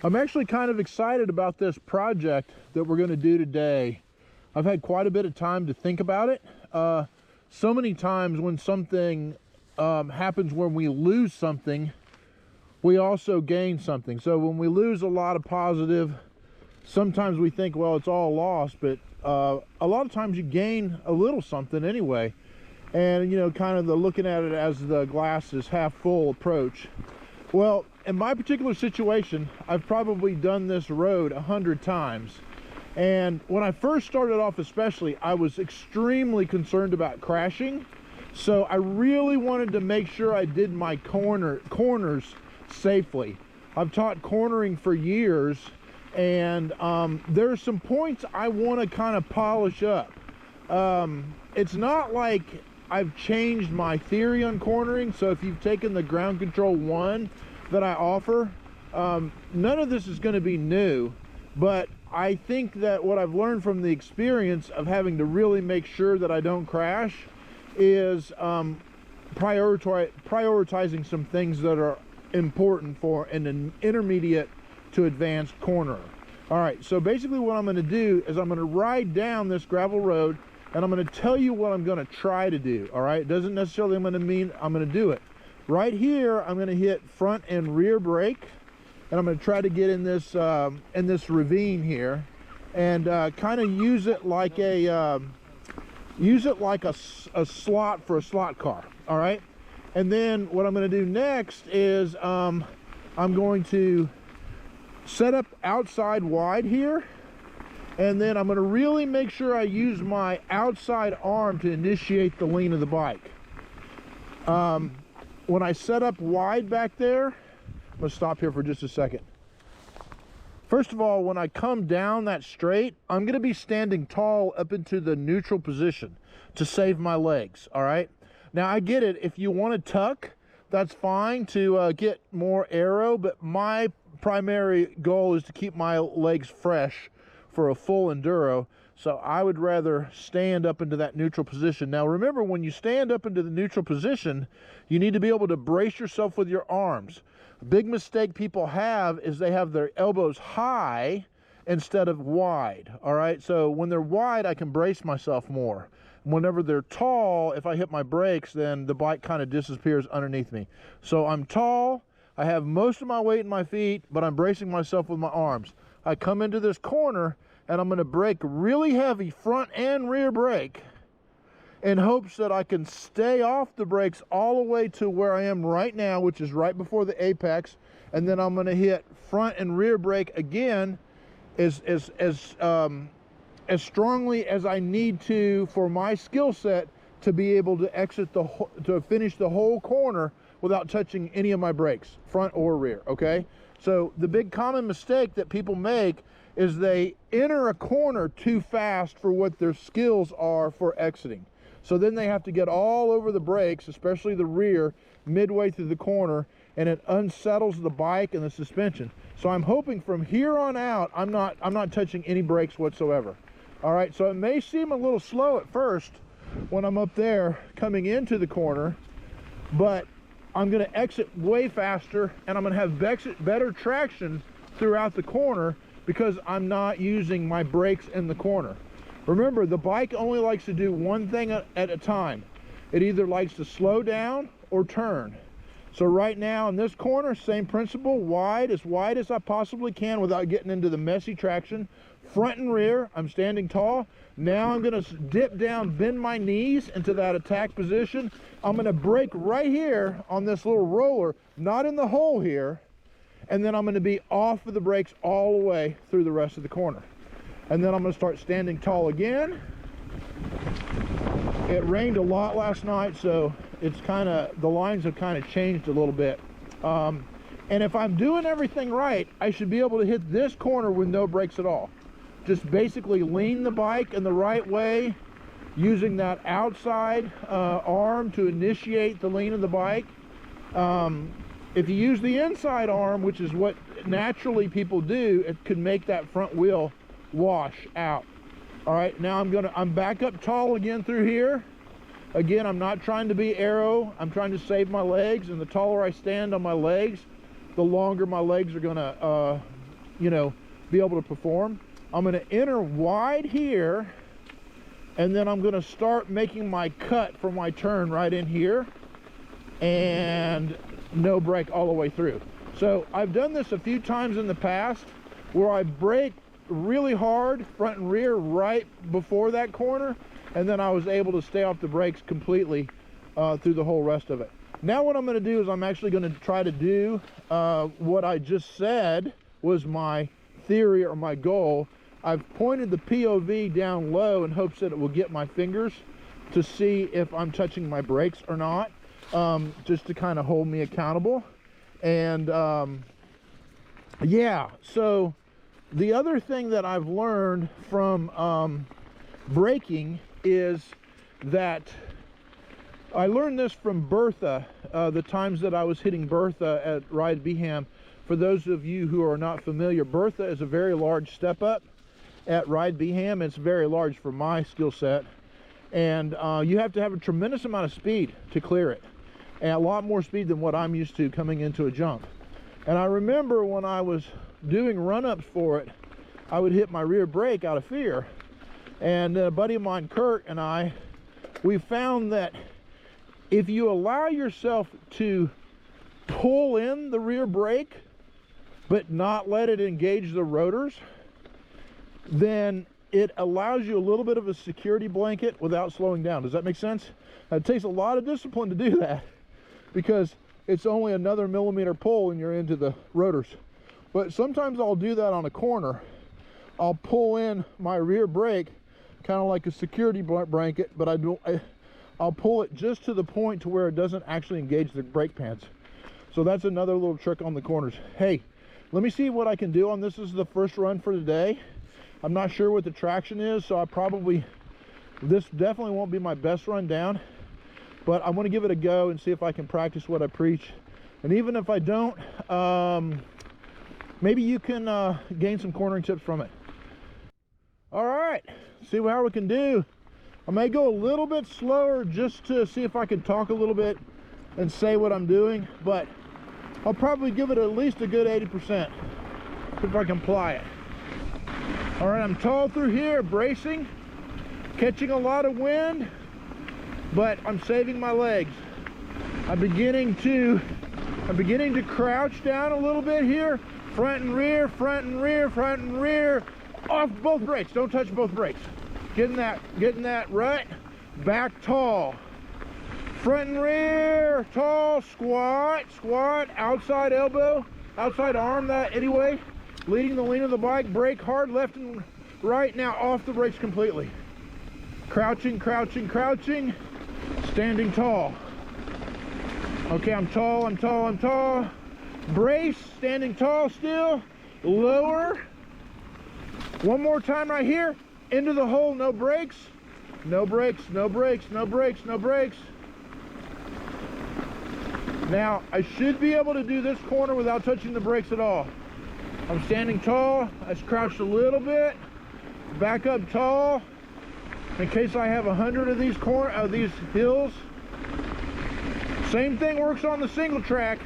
I'm actually kind of excited about this project that we're going to do today. I've had quite a bit of time to think about it. So many times when something happens, when we lose something, we also gain something. So when we lose a lot of positive, sometimes we think, well, it's all lost, but a lot of times you gain a little something anyway. And, you know, kind of the looking at it as the glass is half full approach. Well, in my particular situation, I've probably done this road 100 times. And when I first started off especially, I was extremely concerned about crashing. So I really wanted to make sure I did my corners safely. I've taught cornering for years, and there are some points I want to kind of polish up. It's not like I've changed my theory on cornering. So if you've taken the Ground Control 1 that I offer, none of this is going to be new, but I think that what I've learned from the experience of having to really make sure that I don't crash is prioritizing some things that are important for an intermediate to advanced cornerer. All right, so basically what I'm going to do is I'm going to ride down this gravel road, and I'm going to tell you what I'm going to try to do. All right, it doesn't necessarily mean I'm going to do it. Right here, I'm going to hit front and rear brake, and I'm going to try to get in this ravine here, and kind of use it like a slot for a slot car. All right, and then what I'm going to do next is I'm going to set up outside wide here, and then I'm going to really make sure I use my outside arm to initiate the lean of the bike. When I set up wide back there, I'm going to stop here for just a second. First of all, when I come down that straight, I'm going to be standing tall up into the neutral position to save my legs, all right? Now, I get it. If you want to tuck, that's fine to get more aero, but my primary goal is to keep my legs fresh for a full enduro, so I would rather stand up into that neutral position. Now remember, when you stand up into the neutral position, you need to be able to brace yourself with your arms. A big mistake people have is they have their elbows high instead of wide. All right, so when they're wide, I can brace myself more. Whenever they're tall, if I hit my brakes, then the bike kind of disappears underneath me. So I'm tall, I have most of my weight in my feet, but I'm bracing myself with my arms. I come into this corner, and I'm going to brake really heavy, front and rear brake, in hopes that I can stay off the brakes all the way to where I am right now, which is right before the apex, and then I'm going to hit front and rear brake again as strongly as I need to for my skill set to be able to finish the whole corner without touching any of my brakes, front or rear. Okay, so the big common mistake that people make is they enter a corner too fast for what their skills are for exiting. So then they have to get all over the brakes, especially the rear, midway through the corner, and it unsettles the bike and the suspension. So I'm hoping from here on out, I'm not touching any brakes whatsoever. All right, so it may seem a little slow at first when I'm up there coming into the corner, but I'm going to exit way faster, and I'm going to have better traction throughout the corner because I'm not using my brakes in the corner. Remember, the bike only likes to do one thing at a time. It either likes to slow down or turn. So right now in this corner, same principle, wide as I possibly can without getting into the messy traction. Front and rear, I'm standing tall. Now I'm going to dip down, bend my knees into that attack position. I'm going to brake right here on this little roller, not in the hole here. And then I'm going to be off of the brakes all the way through the rest of the corner. And then I'm going to start standing tall again. It rained a lot last night, so it's the lines have kind of changed a little bit. And if I'm doing everything right, I should be able to hit this corner with no brakes at all. Just basically lean the bike in the right way, using that outside arm to initiate the lean of the bike. If you use the inside arm, which is what naturally people do, it could make that front wheel wash out. All right, now I'm back up tall again through here. Again, I'm not trying to be aero. I'm trying to save my legs, and the taller I stand on my legs, the longer my legs are gonna you know, be able to perform. I'm going to enter wide here, and then I'm going to start making my cut for my turn right in here, and no brake all the way through. So I've done this a few times in the past where I brake really hard front and rear right before that corner, and then I was able to stay off the brakes completely through the whole rest of it. Now what I'm going to do is I'm actually going to try to do what I just said was my theory or my goal. I've pointed the POV down low in hopes that it will get my fingers to see if I'm touching my brakes or not, just to kind of hold me accountable. And yeah, so the other thing that I've learned from braking is that I learned this from Bertha, the times that I was hitting Bertha at Ride Beeham. For those of you who are not familiar, Bertha is a very large step up at Ride Beeham. It's very large for my skill set, and you have to have a tremendous amount of speed to clear it, and a lot more speed than what I'm used to coming into a jump. And I remember when I was doing run-ups for it, I would hit my rear brake out of fear, and a buddy of mine, Kurt, and we found that if you allow yourself to pull in the rear brake but not let it engage the rotors, then it allows you a little bit of a security blanket without slowing down. Does that make sense? It takes a lot of discipline to do that, because it's only another millimeter pull and you're into the rotors. But sometimes I'll do that on a corner. I'll pull in my rear brake kind of like a security blanket, but I'll pull it just to the point to where it doesn't actually engage the brake pads. So that's another little trick on the corners. Hey, let me see what I can do on this. This is the first run for today. I'm not sure what the traction is, so this definitely won't be my best run down, but I want to give it a go and see if I can practice what I preach. And even if I don't, maybe you can gain some cornering tips from it. All right, see how we can do. I may go a little bit slower just to see if I can talk a little bit and say what I'm doing, but I'll probably give it at least a good 80% if I can apply it. All right, I'm tall through here, bracing, catching a lot of wind, but I'm saving my legs. I'm beginning to crouch down a little bit here, front and rear, front and rear, front and rear, off both brakes. Don't touch both brakes. Getting that right, back tall, front and rear, tall, squat, squat, outside elbow, outside arm, that anyway, leading the lean of the bike, brake hard, left and right, now off the brakes completely. Crouching, crouching, crouching, standing tall. Okay, I'm tall, I'm tall, I'm tall. Brace, standing tall still, lower. One more time right here, into the hole, no brakes, no brakes, no brakes, no brakes, no brakes. Now, I should be able to do this corner without touching the brakes at all. I'm standing tall, I crouched a little bit, back up tall, in case I have 100 of these hills. Same thing works on the single track,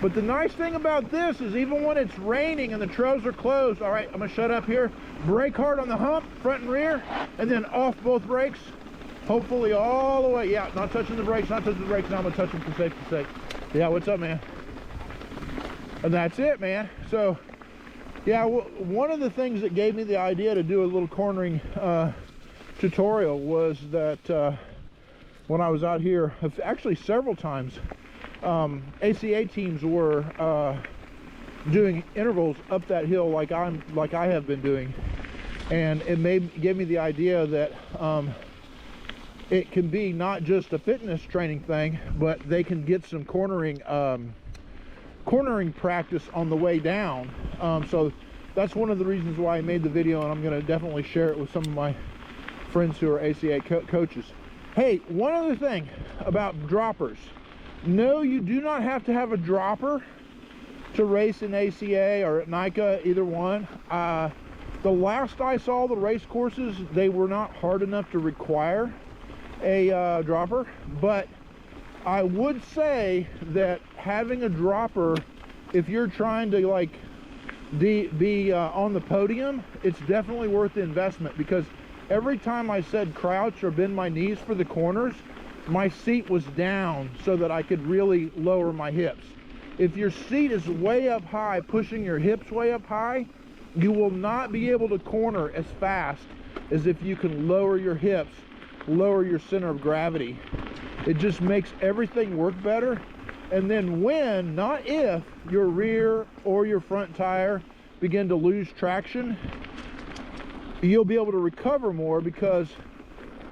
but the nice thing about this is even when it's raining and the trails are closed, all right, I'm gonna shut up here, brake hard on the hump, front and rear, and then off both brakes, hopefully all the way. Yeah, not touching the brakes, not touching the brakes. Now I'm gonna touch them for safety's sake. Yeah, what's up, man? And that's it, man. So yeah, one of the things that gave me the idea to do a little cornering tutorial was that when I was out here, actually several times, ACA teams were doing intervals up that hill like I have been doing, and it gave me the idea that it can be not just a fitness training thing, but they can get some cornering practice on the way down. So that's one of the reasons why I made the video, and I'm going to definitely share it with some of my friends who are ACA coaches. Hey, one other thing about droppers. No, you do not have to have a dropper to race in ACA or at NICA, either one. The last I saw the race courses, they were not hard enough to require a dropper, but I would say that having a dropper, if you're trying to like be on the podium, it's definitely worth the investment, because every time I said crouch or bend my knees for the corners, my seat was down so that I could really lower my hips. If your seat is way up high, pushing your hips way up high, you will not be able to corner as fast as if you can lower your hips, lower your center of gravity. It just makes everything work better. And then when, not if, your rear or your front tire begin to lose traction, you'll be able to recover more because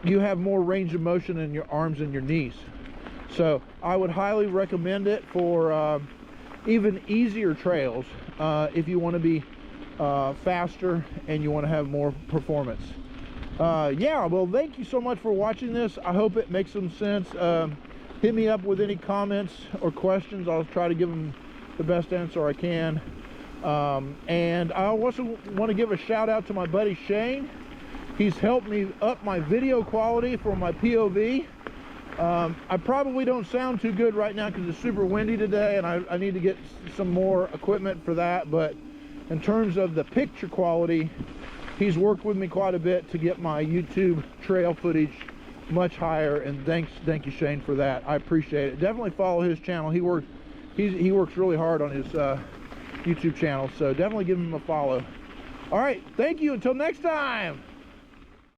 you have more range of motion in your arms and your knees. So I would highly recommend it for even easier trails if you want to be faster and you want to have more performance. Yeah, well, thank you so much for watching this. I hope it makes some sense. Hit me up with any comments or questions. I'll try to give them the best answer I can. And I also want to give a shout out to my buddy Shane. He's helped me up my video quality for my POV. I probably don't sound too good right now because it's super windy today, and I need to get some more equipment for that. But in terms of the picture quality, he's worked with me quite a bit to get my YouTube trail footage much higher, and thank you, Shane, for that. I appreciate it. Definitely follow his channel. He works really hard on his YouTube channel, so definitely give him a follow. All right, thank you. Until next time.